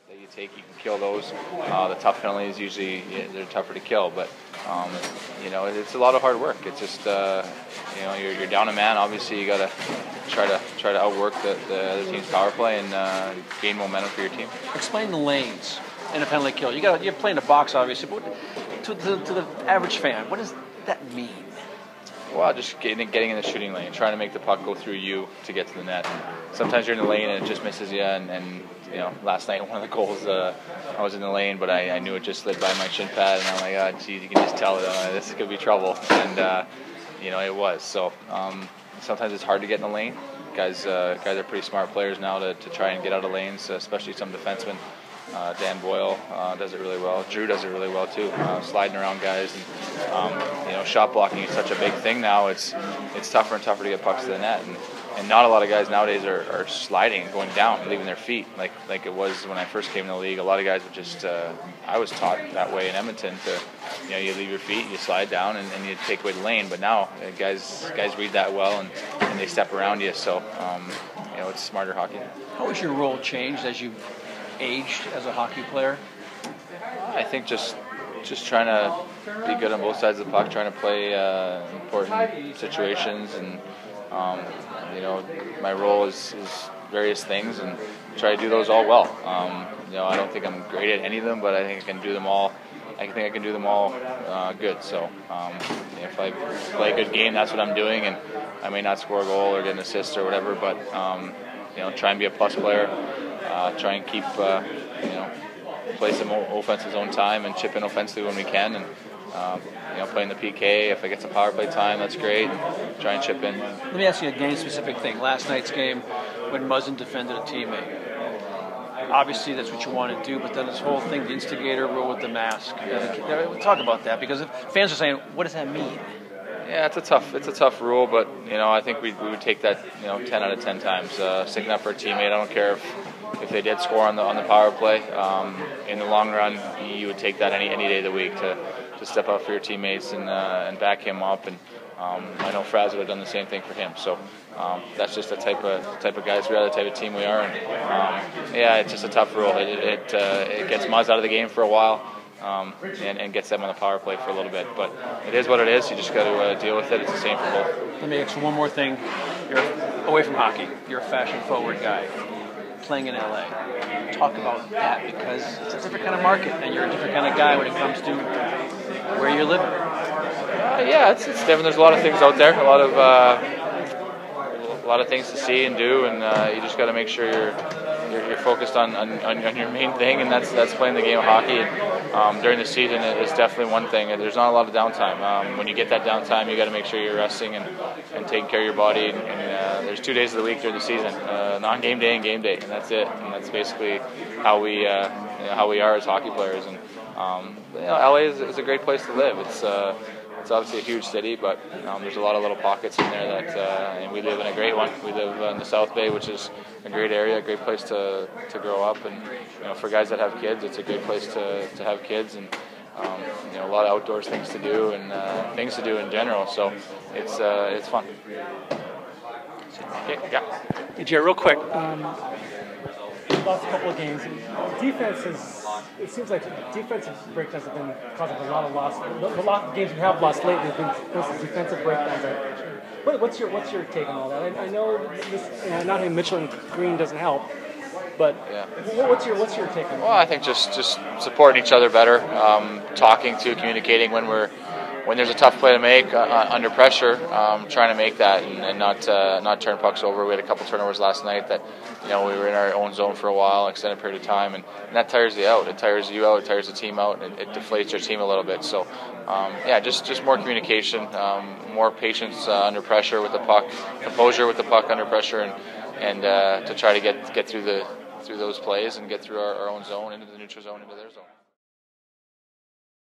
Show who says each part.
Speaker 1: that you take, you can kill those. The tough penalties usually they're tougher to kill, but it's a lot of hard work. It's just you're down a man. Obviously, you got to try to outwork the other team's power play and gain momentum for your team.
Speaker 2: Explain the lanes in a penalty kill. You're playing the box, obviously, but to the average fan, what does that mean?
Speaker 1: Well, just getting in the shooting lane, trying to make the puck go through you to get to the net. Sometimes you're in the lane and it just misses you. And last night one of the goals, I was in the lane, but I knew it just slid by my shin pad, and I'm like, oh, geez, you can just tell this could be trouble. And it was. So sometimes it's hard to get in the lane. Guys are pretty smart players now to try and get out of lanes, especially some defensemen. Dan Boyle does it really well. Drew does it really well too, sliding around guys. And shot blocking is such a big thing now. It's tougher and tougher to get pucks to the net, and not a lot of guys nowadays are sliding and going down, leaving their feet like it was when I first came in the league. A lot of guys would just I was taught that way in Edmonton to you leave your feet, you slide down, and you take away the lane. But now guys read that well and they step around you. So it's smarter hockey.
Speaker 2: How has your role changed as you've aged as a hockey player?
Speaker 1: I think just trying to be good on both sides of the puck, trying to play important situations, and my role is various things, and try to do those all well. I don't think I'm great at any of them, but I think I can do them all. Good. So if I play a good game, that's what I'm doing, and I may not score a goal or get an assist or whatever, but try and be a plus player. Try and keep, play some offensive zone time and chip in offensively when we can, and playing the PK. If I get some power play time, that's great. And try and chip in.
Speaker 2: Let me ask you a game-specific thing. Last night's game, when Muzzin defended a teammate, obviously that's what you want to do, but then this whole thing, the instigator rule with the mask. We'll talk about that, because fans are saying, what does that mean?
Speaker 1: Yeah, it's a tough rule, but I think we would take that 10 out of 10 times. Sticking up for a teammate. I don't care if they did score on the power play. In the long run, you would take that any day of the week to step up for your teammates and back him up. And I know Fraz would have done the same thing for him. So that's just the type of guys we are, the type of team we are. And it's just a tough rule. It gets Muzz out of the game for a while. And gets them on the power play for a little bit. But it is what it is. You just got to deal with it. It's the same for both.
Speaker 2: Let me ask you one more thing. You're away from hockey. You're a fashion-forward guy playing in LA. Talk about that, because it's a different kind of market, and you're a different kind of guy when it comes to where you're living.
Speaker 1: It's different. There's a lot of things out there. A lot of things to see and do, and you just got to make sure you're focused on your main thing, and that's playing the game of hockey. And during the season, it's definitely one thing. There's not a lot of downtime. When you get that downtime, you got to make sure you're resting and taking care of your body. And there's 2 days of the week during the season, non-game day and game day, and that's it. And that's basically how we are as hockey players. And LA is a great place to live. It's obviously a huge city, but there's a lot of little pockets in there and we live in a great one. We live in the South Bay, which is a great area, a great place to grow up, and for guys that have kids, it's a great place to have kids, and a lot of outdoors things to do and things to do in general. So it's fun. Okay, yeah.
Speaker 2: Hey, Jarret, real quick.
Speaker 3: Lost a couple of games. It seems like defensive breakdowns have been causing a lot of loss. The lot of games we have lost lately have been those defensive breakdowns. What's your take on all that? I know this, not having Mitchell and Green doesn't help, but what's your take on that?
Speaker 1: Well, I think just supporting each other better, communicating when there's a tough play to make under pressure, trying to make that and not turn pucks over. We had a couple turnovers last night that we were in our own zone for a while, extended period of time, and that tires you out. It tires you out. It tires the team out, and it deflates your team a little bit. So, just more communication, more patience under pressure with the puck, composure with the puck under pressure, and to try to get through those plays and get through our own zone into the neutral zone into their zone.